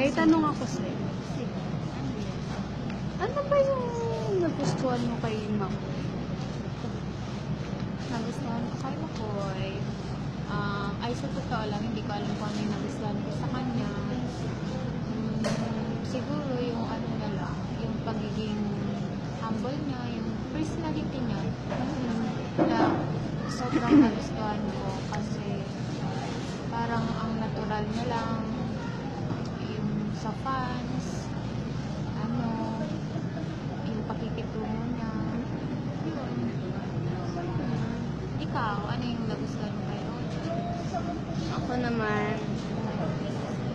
May tanong ako sa'yo. Sige. Ano yan? Ano ba yung nagustuhan mo kay Ma'am? Nagustuhan ko kay Makoy. Ay, sa totoo lang, hindi ko alam kung ano yung nagustuhan ko sa kanya. Siguro yung ano na lang, yung pagiging humble niya, yung personality niya. Na sobrang nagustuhan ko kasi parang ang natural niya lang yung sa fans, yung pakikitungo niya. Yun. Ikaw, ano yung nagustuhan mo kayo? Ako naman,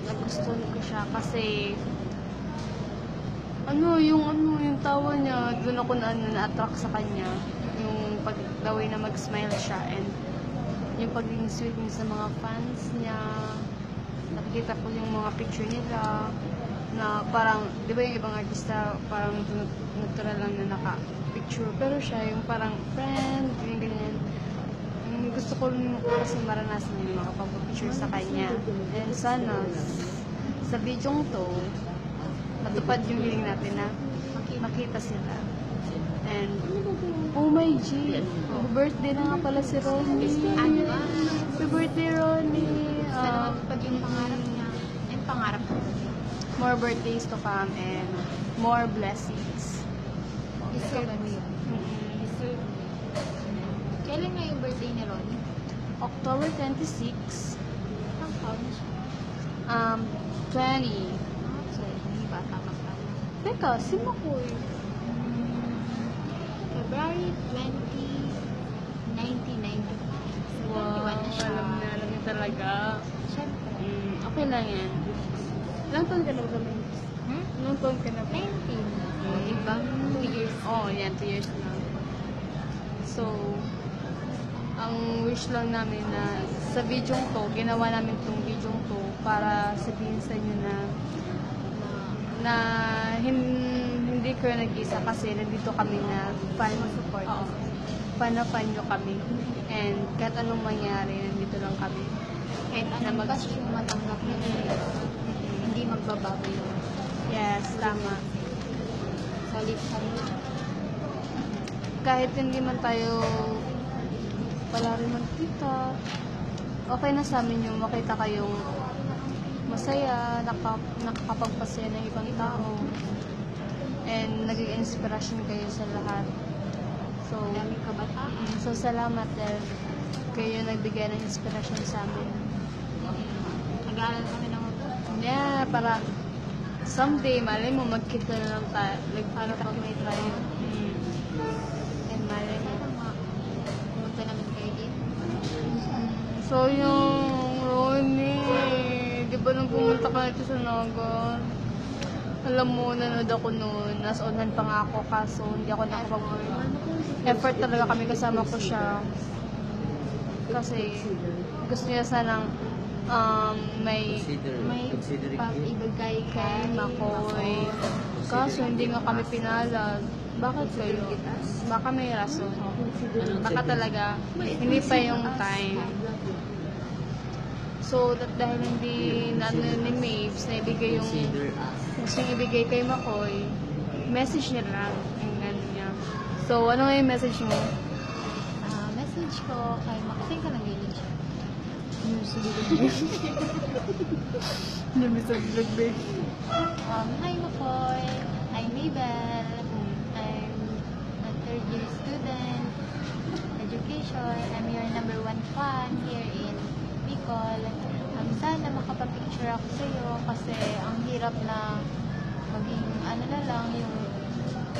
nagustuhan ko siya kasi yung tawa niya, doon ako na-attract sa kanya. Yung pag the way na mag-smile siya and yung pagiging sweet niya sa mga fans niya. Nakikita ko yung mga picture nila na parang, di ba yung ibang artista parang natural lang na naka-picture, pero siya yung parang friend, ganyan. Gusto ko kasi maranasan yung makapag-picture sa kanya. And sana sa video to matupad yung hiling natin na makita sila. And oh my G, birthday na nga pala si Ronnie. Ano ba? Happy birthday, Ronnie. Sana pag yung pangarap niya, yung pangarap ko. More birthdays to come and more blessings. Deserve mo yun. Deserve mo yun. Kailan nga yung birthday ni Ronnie? October 26, Ang taon na siya. 20. So, hindi bata pa pala. Teka, si Makoy. February 20, 1995. So, 21 na siya. Alam niya talaga. Siyempre. Okay lang yan. Ilang taon ka na ba kami? Ilang taon ka na ba? 19. O, diba? 2 years. Oo, yan, 2 years na. So, ang wish lang namin na sa video to, ginawa namin tong video to para sabihin sa inyo na hindi ko nag-isa kasi nandito kami na fan support. Oo. Fan na fan nyo kami. And kahit anong mangyari, nandito lang kami. Kahit anong basyo matanggap niya, hindi magbabago yun. Yes, tama. Solid pa rin. Kahit hindi man tayo wala rin magkita, okay na sa amin yung makita kayong masaya, nakakapagpasaya ng ibang tao, and naging inspirasyon kayo sa lahat. So, Daming kabataan. so salamat dahil kayo nagbigay ng inspirasyon sa amin. Nag-aaral kami ng Yeah, para someday, malay mo, magkita na lang tayo. Para pag may tayo. And malay mo. pumunta naman kayo dito. So, yung Ronnie, di ba nung pumunta ka dito sa Naga, alam mo, nanood ako noon, nasa online pa nga ako, kaso hindi ako effort talaga kami, kasama ko siya. Kasi, gusto niya sanang may Ibigay kay Makoy. Kaso, hindi nga kami pinalad. Bakit kayo? Baka may rason. Baka talaga, hindi pa yung time. So, dahil hindi ni Mabes na ibigay yung gusto yung ibigay kay Makoy, message niya lang. Yung gano'n niya. So, ano nga yung message mo? Message ko kay Makasin ka ng village. Hindi sa vlog, babe. Hi Makoy, I'm Mabel. I'm a third year student, education. I'm your number 1 fan here in Bicol. Sana makapapicture ako sa iyo kasi ang hirap na maging ano na lang yung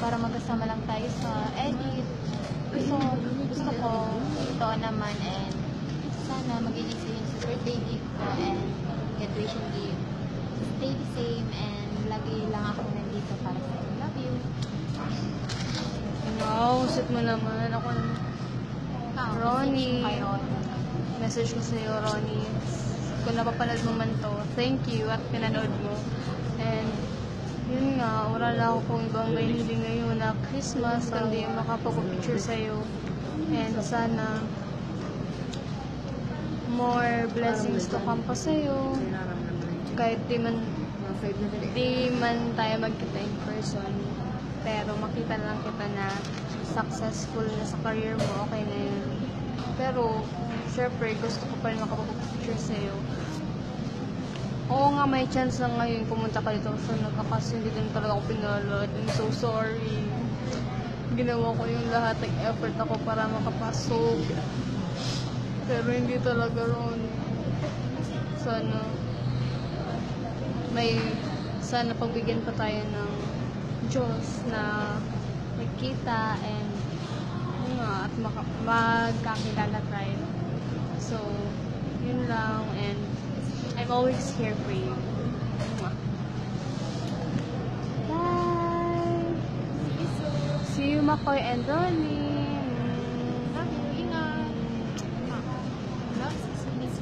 para magkasama lang tayo sa edit. Gusto ko totoo naman and sana magiging sa yung birthday gift ko and graduation gift. Stay the same and lagi lang ako nandito para sa iyo. Love you. Wow, sweet mo naman. Ako naman. Ronnie. Kay Ronnie. Message ko sa iyo, Ronnie. Kung napapanood mo man to, thank you at pinanood mo. And, yun nga, wala na ako kung ibang may hiling ngayon na Christmas, kundi makapag-picture sa iyo. And sana, more blessings to come pa sa iyo. Kahit di man outside na dali. Di man tayo magkita in person, pero makita lang kita na successful na sa career mo, okay na yun. Pero, syempre, gusto ko pa rin makapag-picture sa'yo. Oo nga, may chance na ngayon pumunta ka dito sa nagkakaso, hindi din talaga ako pinalad. I'm so sorry. Ginawa ko yung lahat, effort ako para makapasok. Pero hindi talaga ron. Sana pagbigyan pa tayo ng Diyos na magkita and yun nga, at magkakilala tayo. So, yun lang, and I'm always here for you. Mwah. Bye! See you, Makoy and Ronnie!